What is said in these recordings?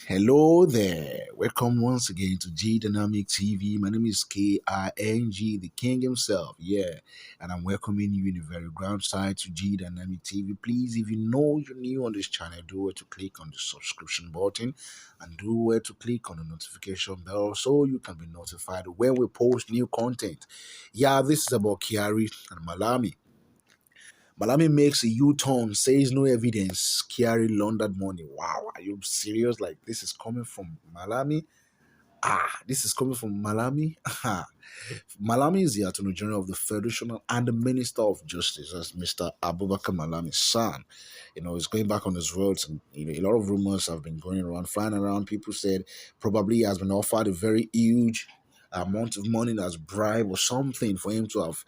Hello there. Welcome once again to G Dynamic TV. My name is KING, the king himself. Yeah. And I'm welcoming you in a very ground side to G Dynamic TV. Please, if you know you're new on this channel, do where to click on the subscription button and do where to click on the notification bell so you can be notified when we post new content. Yeah, this is about Kyari and Malami. Malami makes a U-turn, says no evidence. Kyari laundered money. Wow, are you serious? Like, this is coming from Malami? This is coming from Malami? Malami is the Attorney General of the Federation and the Minister of Justice. That's Mr. Abubakar Malami's son. He's going back on his words, and a lot of rumors have been going around, flying around. People said probably he has been offered a very huge amount of money as bribe or something for him to have,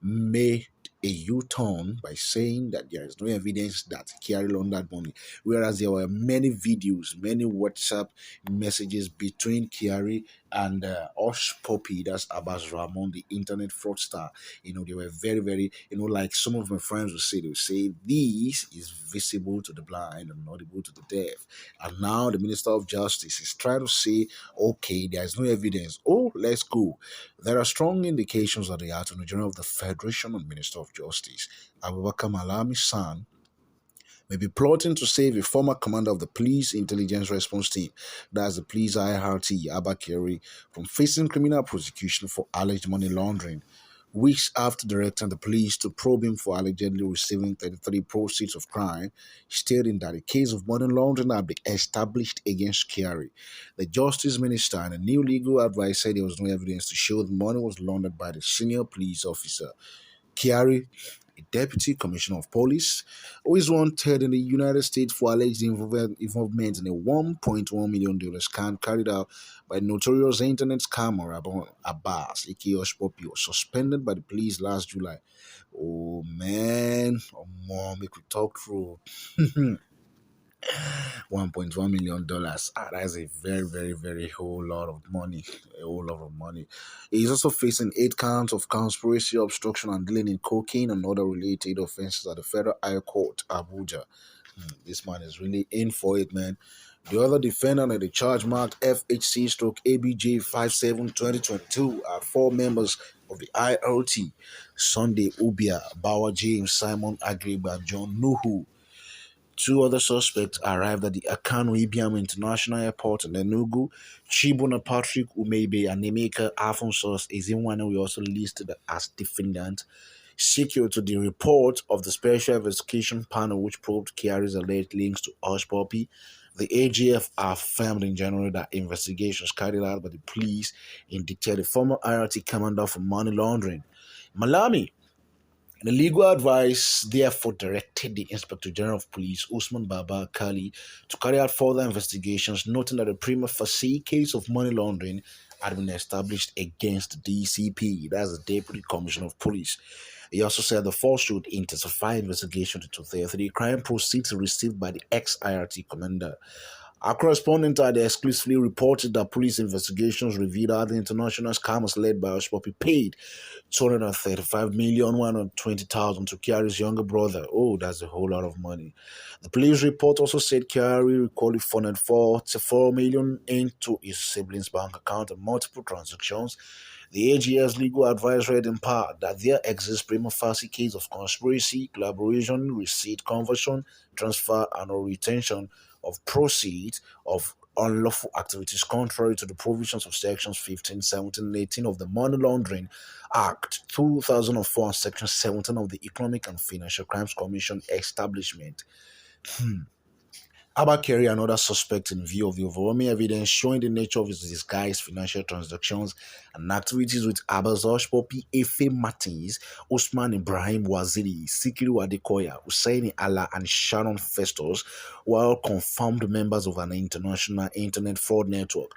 made a U-turn by saying that there is no evidence that Kyari laundered money, whereas there were many videos, many WhatsApp messages between Kyari and Osh Poppy, that's Abbas Ramon, the internet fraudster. They were very, very, like some of my friends would say, this is visible to the blind and audible to the deaf. And now the Minister of Justice is trying to say, okay, there is no evidence. Oh, let's go. There are strong indications that the Attorney General of the Federation and Minister of Justice, Abubakar Malami's son, may be plotting to save a former commander of the police intelligence response team, that's the police IRT, ABBA KYARI, from facing criminal prosecution for alleged money laundering. Weeks after directing the police to probe him for allegedly receiving 33 proceeds of crime, stating that a case of money laundering had been established against Kyari. The Justice Minister and a new legal advice said there was no evidence to show the money was laundered by the senior police officer. Kyari, a deputy commissioner of police, who is wanted in the United States for alleged involvement in a $1.1 million scam carried out by notorious internet scammer Abbas Poppy, was suspended by the police last July. Oh man, oh mom, we could talk through. $1.1 million. That's a very, very, very whole lot of money. A whole lot of money. He's also facing 8 counts of conspiracy, obstruction, and dealing in cocaine and other related offenses at the Federal High Court, Abuja. This man is really in for it, man. The other defendant at the charge marked FHC stroke ABJ 57 2022 are 4 members of the IRT: Sunday Ubia, Bawa James, Simon Agreba, John Nuhu. 2 other suspects arrived at the Akanu Ibiam International Airport in Enugu. Chibuna Patrick Umebe and Nemeka Afonsos is in one we also listed as defendant. Secure to the report of the Special Investigation Panel which probed Kyari's alleged links to Hush Puppy, the AGF affirmed in January that investigations carried out by the police indicted a former IRT commander for money laundering. Malami, the legal advice therefore directed the Inspector General of Police, Usman Baba Kali, to carry out further investigations, noting that a prima facie case of money laundering had been established against the DCP, that's the Deputy Commissioner of Police. He also said the force should intensify investigation into 33 crime proceeds received by the ex-IRT commander. Our correspondent had exclusively reported that police investigations revealed that the international scammers led by Oshpopi paid $235,120,000 to Kyari's younger brother. Oh, that's a whole lot of money. The police report also said Kyari recorded $444 million into his siblings' bank account and multiple transactions. The AGS legal advice read in part that there exists prima facie case of conspiracy, collaboration, receipt, conversion, transfer, and or retention of proceeds of unlawful activities contrary to the provisions of sections 15, 17, and 18 of the Money Laundering Act 2004 and section 17 of the Economic and Financial Crimes Commission establishment. ABBA KYARI, another suspect in view of the overwhelming evidence showing the nature of his disguised financial transactions and activities with Abbas Poppy, Efe Martins, Usman Ibrahim Waziri, Sikiru Adekoya, Hussein Allah, and Sharon Festus were all confirmed members of an international internet fraud network.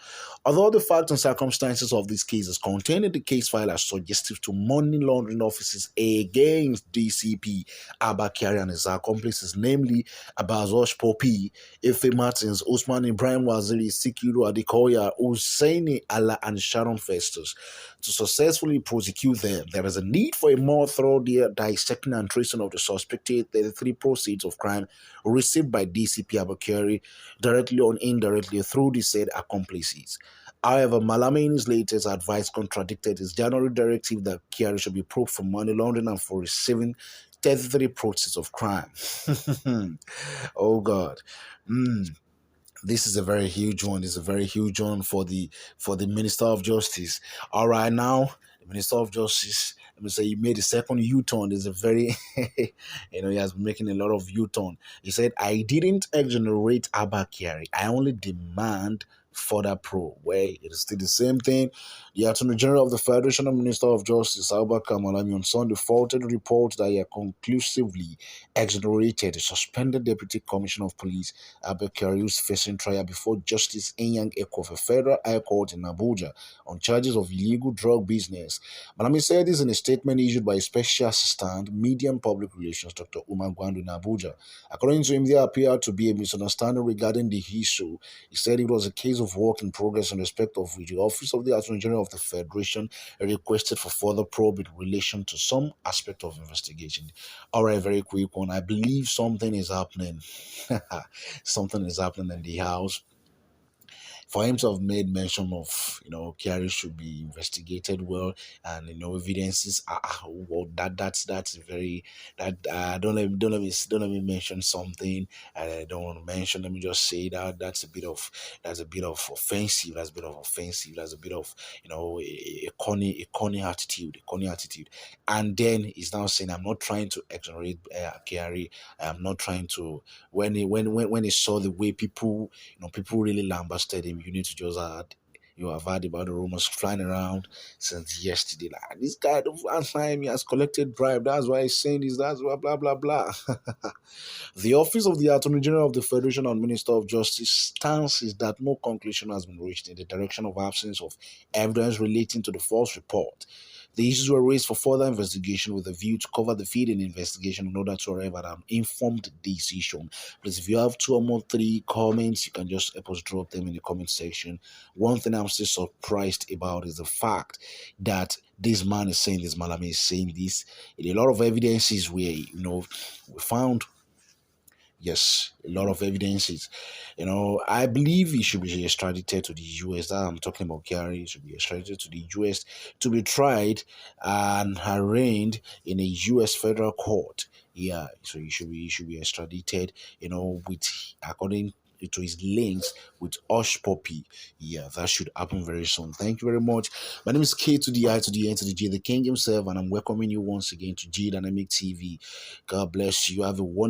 Although the facts and circumstances of these cases contained in the case file are suggestive to money laundering offices against DCP, ABBA KYARI and his accomplices, namely Abbas Poppy, Ife Martins, Usman Ibrahim Waziri, Sikiru Adekoya, Usaini Allah, and Sharon Festus. To successfully prosecute them, there is a need for a more thorough dissecting and tracing of the suspected 33 proceeds of crime received by DCP ABBA KYARI directly or indirectly through the said accomplices. However, Malami in his latest advice contradicted his January directive that KYARI should be probed for money laundering and for receiving 33 proceeds of crime. Oh God. Mm. This is a very huge one. It's a very huge one for the Minister of Justice. All right, now the Minister of Justice. Let me say he made a second U-turn. It's a very, he has been making a lot of U-turn. He said, "I didn't exonerate ABBA KYARI. I only demand further probe." Where it is still the same thing. The Attorney General of the Federation and Minister of Justice, ABBA Malami, on Sunday faulted report that he had conclusively exonerated the suspended Deputy Commissioner of Police ABBA KYARI, who's facing trial before Justice Enyang Eko of a federal high court in Abuja on charges of illegal drug business. Malami said this in a statement issued by Special Assistant Media and Public Relations Dr. Umar Gwandu in Abuja. According to him, there appeared to be a misunderstanding regarding the issue. He said it was a case of work in progress in respect of which the Office of the Attorney General of the Federation requested for further probe in relation to some aspect of investigation. All right, very quick one. I believe something is happening. Something is happening in the house. For him to have made mention of, KYARI should be investigated well, and evidences. Well, that's very that. Don't let me mention something I don't want to mention. Let me just say that's a bit of offensive. That's a bit of offensive. That's a bit of a corny attitude. And then he's now saying, "I'm not trying to exonerate KYARI. I'm not trying to." When he saw the way people really lambasted him, you need to just add. You have heard about the rumors flying around since yesterday. Like, this guy don't answer him. He has collected bribe. That's why he's saying this. That's why blah blah blah. The Office of the Attorney General of the Federation and Minister of Justice stance is that no conclusion has been reached in the direction of absence of evidence relating to the false report. The issues were raised for further investigation with a view to cover the field in investigation in order to arrive at an informed decision. Please, if you have 2 or more 3 comments, you can just help us drop them in the comment section. One thing I'm still surprised about is the fact that this man is saying this, Malami is saying this. A lot of evidences where, we found. Yes, a lot of evidences. I believe he should be extradited to the US. That I'm talking about KYARI. He should be extradited to the US to be tried and arraigned in a US federal court. Yeah, so he should be extradited, with according to his links with Osh Poppy. Yeah, that should happen very soon. Thank you very much. My name is K to the I to the N to the J, the King himself, and I'm welcoming you once again to G Dynamic TV. God bless you. Have a wonderful